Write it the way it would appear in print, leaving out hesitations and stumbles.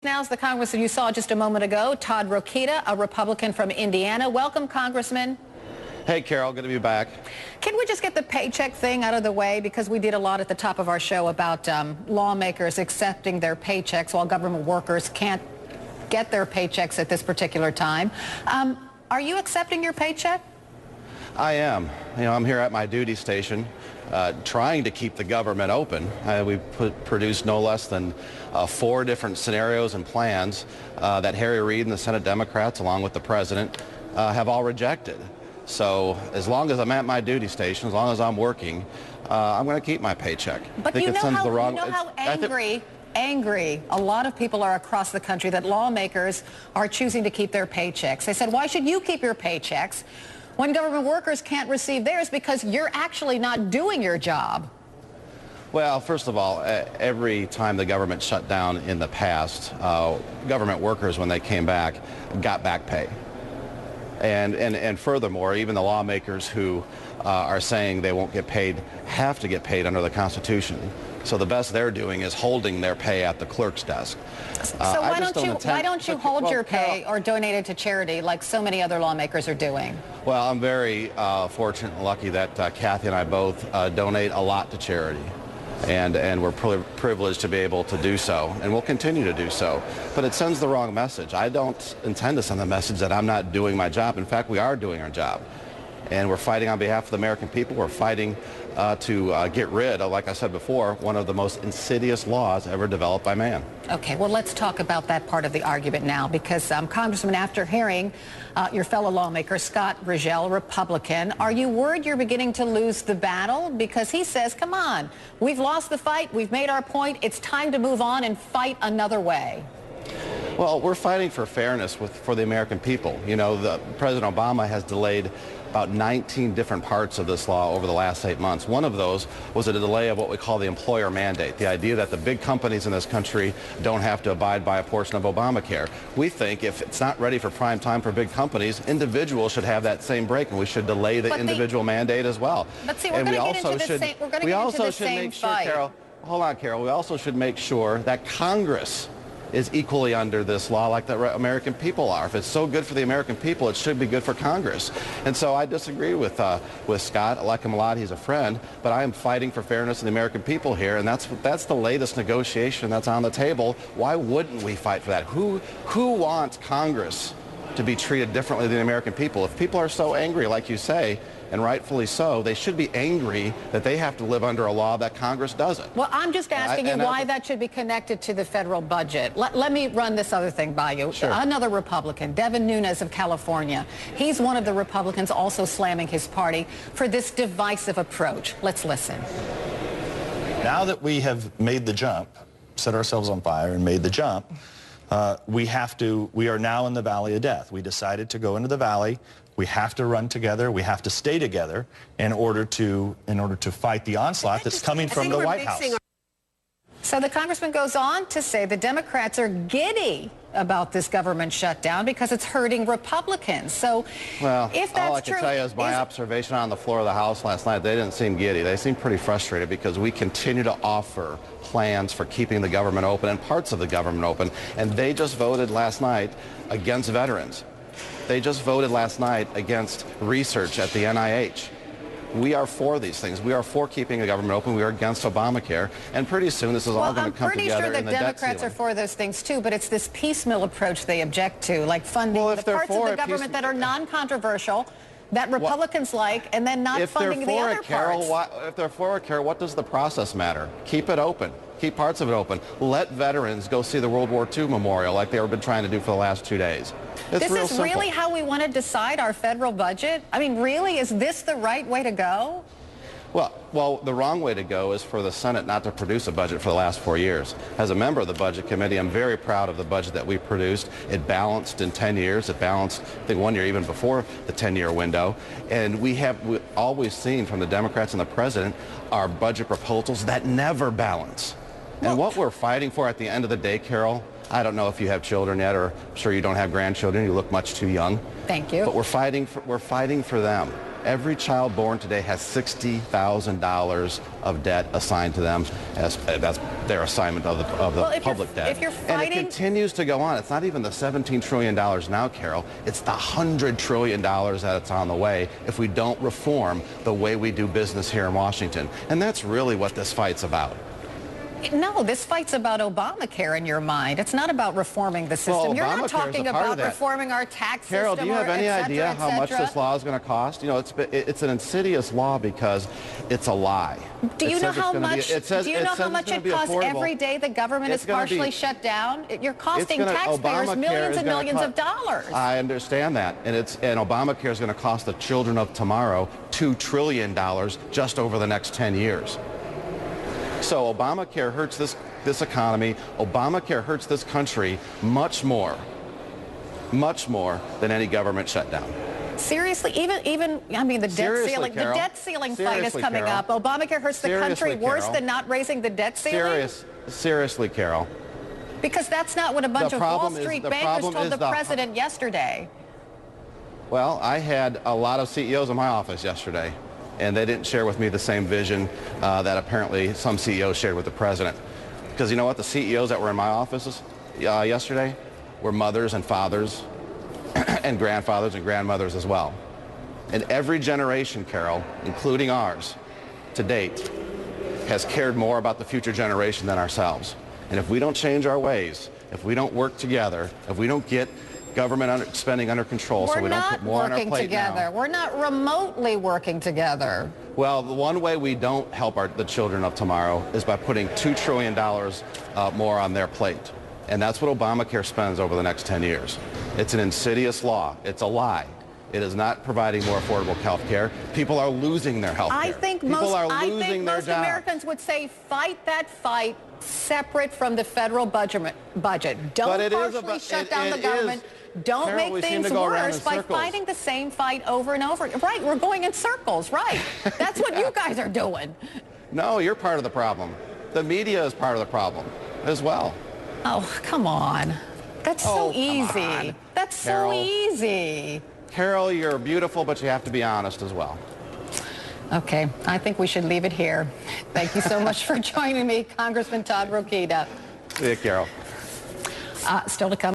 Now's the congressman you saw just a moment ago, Todd Rokita, a Republican from Indiana. Welcome, Congressman. Hey, Carol, good to be back. Can we just get the paycheck thing out of the way? Because we did a lot at the top of our show about lawmakers accepting their paychecks while government workers can't get their paychecks at this particular time. Are you accepting your paycheck? I am. I'm here at my duty station trying to keep the government open. We produced no less than 4 different scenarios and plans that Harry Reid and the Senate Democrats, along with the president, have all rejected. So as long as I'm at my duty station, as long as I'm working, I'm going to keep my paycheck. But you know how angry a lot of people are across the country that lawmakers are choosing to keep their paychecks. They said, why should you keep your paychecks when government workers can't receive theirs because you're actually not doing your job? Well, first of all, every time the government shut down in the past, government workers, when they came back, got back pay. And furthermore, even the lawmakers who are saying they won't get paid have to get paid under the Constitution. So the best they're doing is holding their pay at the clerk's desk. So why don't you hold your pay or donate it to charity like so many other lawmakers are doing? Well, I'm very fortunate and lucky that Kathy and I both donate a lot to charity. And we're privileged to be able to do so, and we'll continue to do so. But it sends the wrong message. I don't intend to send the message that I'm not doing my job. In fact, we are doing our job. And we're fighting on behalf of the American people. We're fighting to get rid of, like I said before, one of the most insidious laws ever developed by man. Okay, well, let's talk about that part of the argument now, because, Congressman, after hearing your fellow lawmaker, Scott Rigell, Republican, are you worried you're beginning to lose the battle? Because he says, come on, we've lost the fight, we've made our point, it's time to move on and fight another way. Well, we're fighting for fairness for the American people. President Obama has delayed about 19 different parts of this law over the last 8 months. One of those was a delay of what we call the employer mandate, the idea that the big companies in this country don't have to abide by a portion of Obamacare. We think if it's not ready for prime time for big companies, individuals should have that same break, and we should delay the individual mandate as well. But see, we're going to get into the same fight. Carol, hold on, Carol. We also should make sure that Congress is equally under this law like the American people are. If it's so good for the American people, it should be good for Congress. And so I disagree with Scott. I like him a lot. He's a friend. But I am fighting for fairness in the American people here, and that's the latest negotiation that's on the table. Why wouldn't we fight for that? Who wants Congress to be treated differently than the American people? If people are so angry, like you say, and rightfully so, they should be angry that they have to live under a law that Congress doesn't. Well, I'm just asking you why that should be connected to the federal budget. Let me run this other thing by you. Sure. Another Republican, Devin Nunes of California. He's one of the Republicans also slamming his party for this divisive approach. Let's listen. Now that we have made the jump, set ourselves on fire and made the jump, we are now in the valley of death. We decided to go into the valley. We have to run together. We have to stay together in order to fight the onslaught that's coming from the White House. So the congressman goes on to say the Democrats are giddy about this government shutdown because it's hurting Republicans. So if that's all I can tell you is my observation on the floor of the House last night, they didn't seem giddy. They seemed pretty frustrated because we continue to offer plans for keeping the government open and parts of the government open. And they just voted last night against veterans. They just voted last night against research at the NIH. We are for these things. We are for keeping the government open. We are against Obamacare. And pretty soon this is all going to come together in the debt ceiling. I'm pretty sure the Democrats are for those things too, but it's this piecemeal approach they object to, like funding the parts of the government that are non-controversial, that Republicans like, and then not funding the other parts. If they're for it, Carol, what does the process matter? Keep it open. Keep parts of it open. Let veterans go see the World War II memorial like they've been trying to do for the last 2 days. This is really how we want to decide our federal budget? I mean, really, is this the right way to go? Well, the wrong way to go is for the Senate not to produce a budget for the last 4 years. As a member of the Budget Committee, I'm very proud of the budget that we produced. It balanced in 10 years. It balanced, I think, 1 year even before the 10-year window. And we've always seen from the Democrats and the President our budget proposals that never balance. And what we're fighting for at the end of the day, Carol, I don't know if you have children yet, or I'm sure you don't have grandchildren. You look much too young. Thank you. But we're fighting for them. Every child born today has $60,000 of debt assigned to them. That's their assignment of the public debt. If you're fighting, and it continues to go on. It's not even the $17 trillion now, Carol. It's the $100 trillion that's on the way if we don't reform the way we do business here in Washington. And that's really what this fight's about. no, this fight's about Obamacare in your mind. It's not about reforming the system. Well, You're not Obamacare is talking a part of about that. reforming our tax Carol, system. do you have any idea how much cetera? this law is going to cost? You know, it's an insidious law because it's a lie. Do you know how much? Do you know how much it costs affordable. every day the government is partially shut down? You're costing taxpayers millions and millions of dollars. I understand that, and Obamacare is going to cost the children of tomorrow $2 trillion just over the next 10 years. So Obamacare hurts this economy. Obamacare hurts this country much more than any government shutdown. Seriously, even I mean the debt ceiling fight is coming up. Obamacare hurts the country worse than not raising the debt ceiling. Seriously, Carol. Because that's not what a bunch of Wall Street bankers told the president yesterday. Well, I had a lot of CEOs in my office yesterday, and they didn't share with me the same vision that apparently some CEOs shared with the president. Because you know what? The CEOs that were in my offices yesterday were mothers and fathers and grandfathers and grandmothers as well. And every generation, Carol, including ours, to date, has cared more about the future generation than ourselves. And if we don't change our ways, if we don't work together, if we don't get government spending under control so we don't put more on our plate now. We're not remotely working together. Well, the one way we don't help the children of tomorrow is by putting $2 trillion more on their plate. And that's what Obamacare spends over the next 10 years. It's an insidious law. It's a lie. It is not providing more affordable health care. People are losing their health care. I think most Americans would say fight that fight separate from the federal budget. Don't partially shut down the government. Don't Carol, make things worse by fighting the same fight over and over. Right, we're going in circles, right. That's what you guys are doing. No, you're part of the problem. The media is part of the problem as well. Oh, come on. That's so easy. That's Carol. So easy. Carol, you're beautiful, but you have to be honest as well. Okay, I think we should leave it here. Thank you so much for joining me, Congressman Todd Rokita. See you, Carol. Still to come.